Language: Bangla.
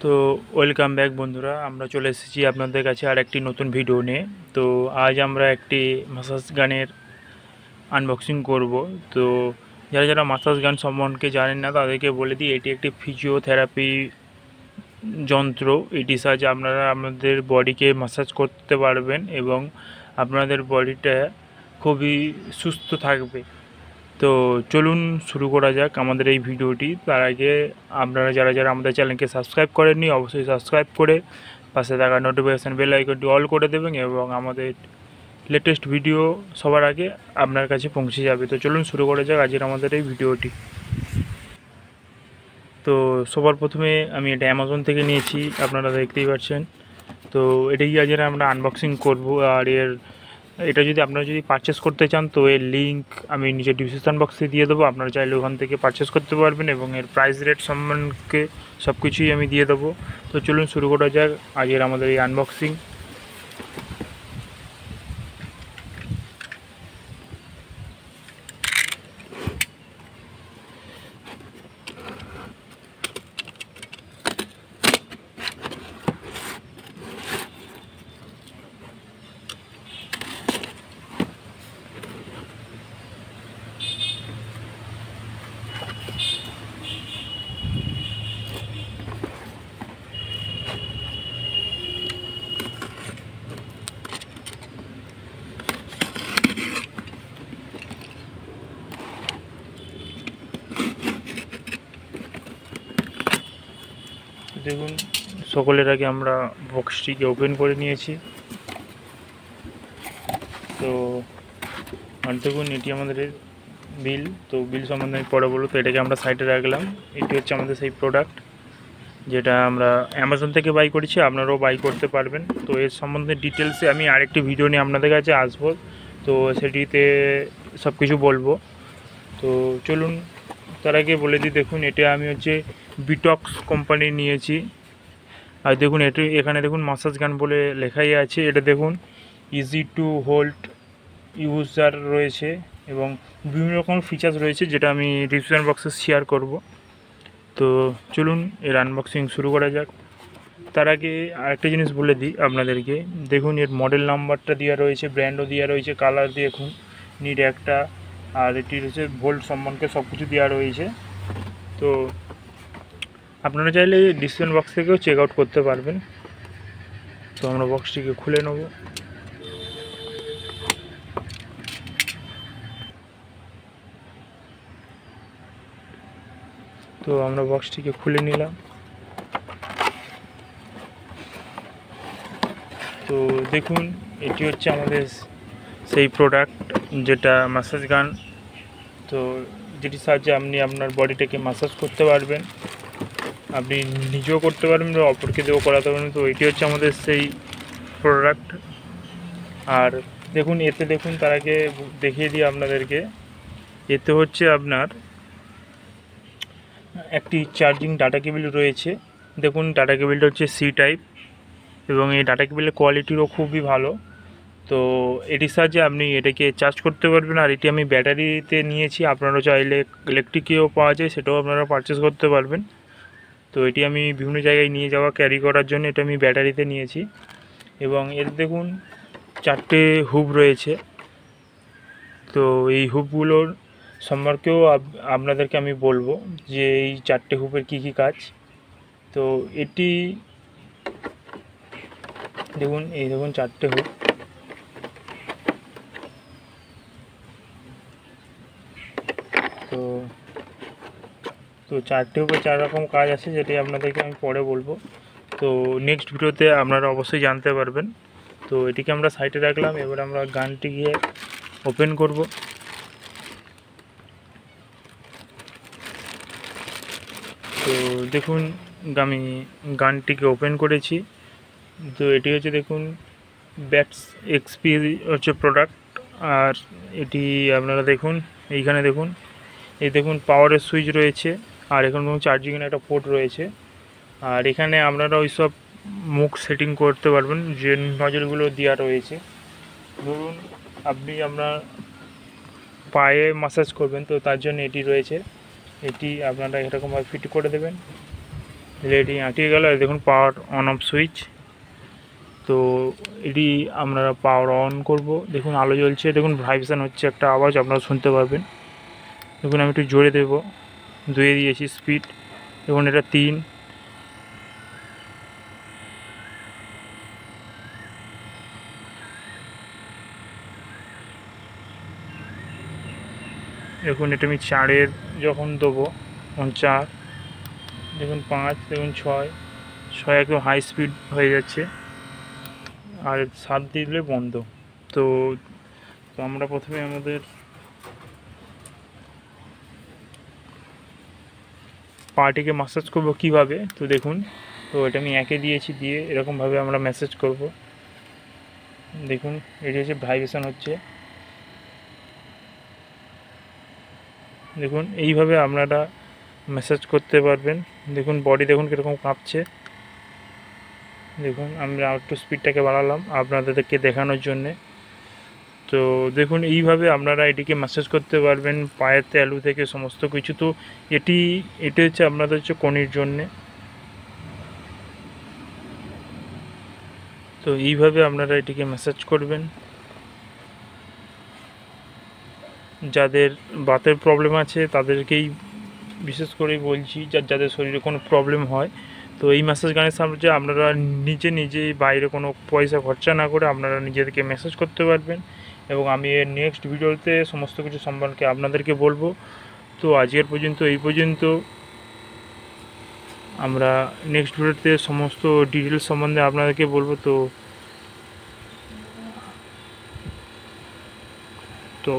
তো ওয়েলকাম ব্যাক বন্ধুরা, আমরা চলে এসেছি আপনাদের কাছে আর একটি নতুন ভিডিও নিয়ে। তো আজ আমরা একটি মাসাজ গানের আনবক্সিং করব। তো যারা যারা মাসাজ গান সম্বন্ধে জানেন না তাদেরকে বলে দিই, এটি একটি ফিজিওথেরাপি যন্ত্র। এটি সাহায্যে আপনারা আপনাদের বডিকে মাসাজ করতে পারবেন এবং আপনাদের বডিটা খুবই সুস্থ থাকবে। তো চলুন শুরু করা যাক আমাদের এই ভিডিওটি। তার আগে আপনারা যারা যারা আমাদের চ্যানেলকে সাবস্ক্রাইব করেননি অবশ্যই সাবস্ক্রাইব করে পাশে থাকা নোটিফিকেশান বেল আইকনটি অল করে দেবেন এবং আমাদের লেটেস্ট ভিডিও সবার আগে আপনার কাছে পৌঁছে যাবে। তো চলুন শুরু করা যাক আজকের আমাদের এই ভিডিওটি। তো সবার প্রথমে আমি এটা অ্যামাজন থেকে নিয়েছি, আপনারা দেখতেই পাচ্ছেন। তো এটাই আজকে আমরা আনবক্সিং করব। আর এটা যদি আপনারা যদি পারচেস করতে চান তো এর লিঙ্ক আমি নিজের ডিসক্রিপশন বক্সে দিয়ে দেবো, আপনারা চাইলে ওখান থেকে পারচেস করতে পারবেন এবং এর প্রাইস রেট সম্বন্ধে সব কিছুই আমি দিয়ে দেবো। তো চলুন শুরু করা যাক আজকের আমাদের এই আনবক্সিং। দেখুন, সকলের আগে আমরা বক্সটিকে ওপেন করে নিয়েছি। তো আর দেখুন, এটি আমাদের বিল। তো বিল সম্বন্ধে আমি পরে বলবো। তো এটাকে আমরা সাইডে রাখলাম। এটি হচ্ছে আমাদের সেই প্রোডাক্ট যেটা আমরা অ্যামাজন থেকে বাই করেছি, আপনারাও বাই করতে পারবেন। তো এর সম্বন্ধে ডিটেলসে আমি আরেকটি ভিডিও নিয়ে আপনাদের কাছে আসবো, তো সেটিতে সব কিছু বলবো। তো চলুন তার আগে বলে দিই, দেখুন এটা আমি হচ্ছে বিটক্স কোম্পানি নিয়েছি। আর দেখুন এখানে দেখুন মাসাজ গান বলে লেখাই আছে। এটা দেখুন ইজি টু হোল্ড ইউজার রয়েছে এবং বিভিন্ন রকম ফিচার্স রয়েছে যেটা আমি ডিসক্রিপশন বক্সে শেয়ার করব। তো চলুন এর আনবক্সিং শুরু করা যাক। তার আগে আরেকটা জিনিস বলে দিই আপনাদেরকে, দেখুন এর মডেল নাম্বারটা দেওয়া রয়েছে, ব্র্যান্ডও দেওয়া রয়েছে, কালার দেখুন নিট একটা, আর এটি হচ্ছে ভোল্ট সম্বন্ধে সব কিছু দেওয়া রয়েছে। তো আপনারা চাইলে ডিসক্রিপশন বক্স থেকেও চেক আউট করতে পারবেন। তো আমরা বক্সটিকে খুলে নেব। তো আমরা বক্সটিকে খুলে নিলাম। তো দেখুন এটি হচ্ছে আমাদের সেই প্রোডাক্ট যেটা ম্যাসাজ গান। তো যেটির সাহায্যে আপনি আপনার বডিটাকে ম্যাসাজ করতে পারবেন, আপনি নিজেও করতে পারবেন, অপরকে দিয়েও করাতে পারবেন। তো এটি হচ্ছে আমাদের সেই প্রোডাক্ট। আর দেখুন এতে দেখুন, তার আগে দেখিয়ে দিই আপনাদেরকে, এতে হচ্ছে আপনার একটি চার্জিং ডাটা কেবিল রয়েছে। দেখুন ডাটা কেবিলটা হচ্ছে সি টাইপ এবং এই ডাটা কেবিলের কোয়ালিটিও খুবই ভালো। তো এটির সাহায্যে আপনি এটাকে চার্জ করতে পারবেন। আর এটি আমি ব্যাটারিতে নিয়েছি, আপনারা চাইলে ইলেকট্রিকেও পাওয়া যায়, সেটাও আপনারা পারচেস করতে পারবেন। তো এটি আমি বিভিন্ন জায়গায় নিয়ে যাওয়া ক্যারি করার জন্য এটা আমি ব্যাটারিতে নিয়েছি। এবং এর দেখুন 4টে হুব রয়েছে। তো এই হুবগুলোর সম্পর্কেও আপনাদেরকে আমি বলবো যে এই 4টে হুবের কী কী কাজ। তো এটি দেখুন, এই দেখুন 4টে হুব। তো তো 4টে হুবে 4 রকম কাজ আছে, যেটি আপনাদেরকে আমি পরে বলবো। তো নেক্সট ভিডিওতে আপনারা অবশ্যই জানতে পারবেন। তো এটিকে আমরা সাইডে রাখলাম। এবার আমরা গানটিকে ওপেন করব। তো দেখুন আমি গানটিকে ওপেন করেছি। তো এটি হচ্ছে দেখুন Beatxp হচ্ছে প্রোডাক্ট। আর এটি আপনারা দেখুন, এইখানে দেখুন, এই দেখুন পাওয়ারের সুইচ রয়েছে, আর এখানে দেখুন চার্জিংয়ের একটা পোর্ট রয়েছে। আর এখানে আপনারা ওই সব মুখ সেটিং করতে পারবেন যে নজরগুলো দেওয়া রয়েছে। ধরুন আপনি আপনার পায়ে ম্যাসাজ করবেন, তো তার জন্য এটি রয়েছে। এটি আপনারা এরকমভাবে ফিট করে দেবেন। এলইডি আটকে গেল। দেখুন পাওয়ার অন অফ সুইচ। তো এটি আমরা পাওয়ার অন করব। দেখুন আলো জ্বলছে, দেখুন ভাইব্রেশন হচ্ছে, একটা আওয়াজ আপনারা শুনতে পারবেন। দেখুন আমি একটু জোরে দেব, 2 দিয়েছি স্পিড। দেখুন এটা 3। দেখুন এটা আমি 4 যখন দেবো তখন 4। দেখুন 5, দেখুন 6 একদম হাই স্পিড হয়ে যাচ্ছে। আর 7 দিলে বন্ধ। তো আমরা প্রথমে আমাদের পার্টিকে ম্যাসাজ করব কিভাবে। তো দেখুন, তো এটা আমি 1 দিয়েছি, দিয়ে এরকমভাবে আমরা ম্যাসাজ করব। দেখুন এটি হচ্ছে ভাইব্রেশন হচ্ছে। দেখুন এইভাবে আপনারা ম্যাসাজ করতে পারবেন। দেখুন বডি দেখুন কীরকম কাঁপছে। দেখুন আমরা একটু স্পিডটাকে বাড়ালাম আপনাদেরকে দেখানোর জন্যে। তো দেখুন এইভাবে আপনারা এটিকে ম্যাসাজ করতে পারবেন পায়ের তালু থেকে সমস্ত কিছু। তো এটি হচ্ছে আপনাদের হচ্ছে কনির জন্যে। তো এইভাবে আপনারা এটিকে ম্যাসাজ করবেন। যাদের বাতের প্রবলেম আছে তাদেরকেই বিশেষ করেই বলছি, যাদের শরীরে কোনো প্রবলেম হয়, তো এই ম্যাসাজ গানের সাহায্যে আপনারা নিজেই বাইরে কোনো পয়সা খরচা না করে আপনারা নিজেদেরকে ম্যাসাজ করতে পারবেন। এবং আমি এর নেক্সট ভিডিওতে সমস্ত কিছু সম্পর্কে আপনাদেরকে বলবো। তো আজকের পর্যন্ত এই পর্যন্ত। আমরা নেক্সট ভিডিওতে সমস্ত ডিটেলস সম্বন্ধে আপনাদেরকে বলবো। তো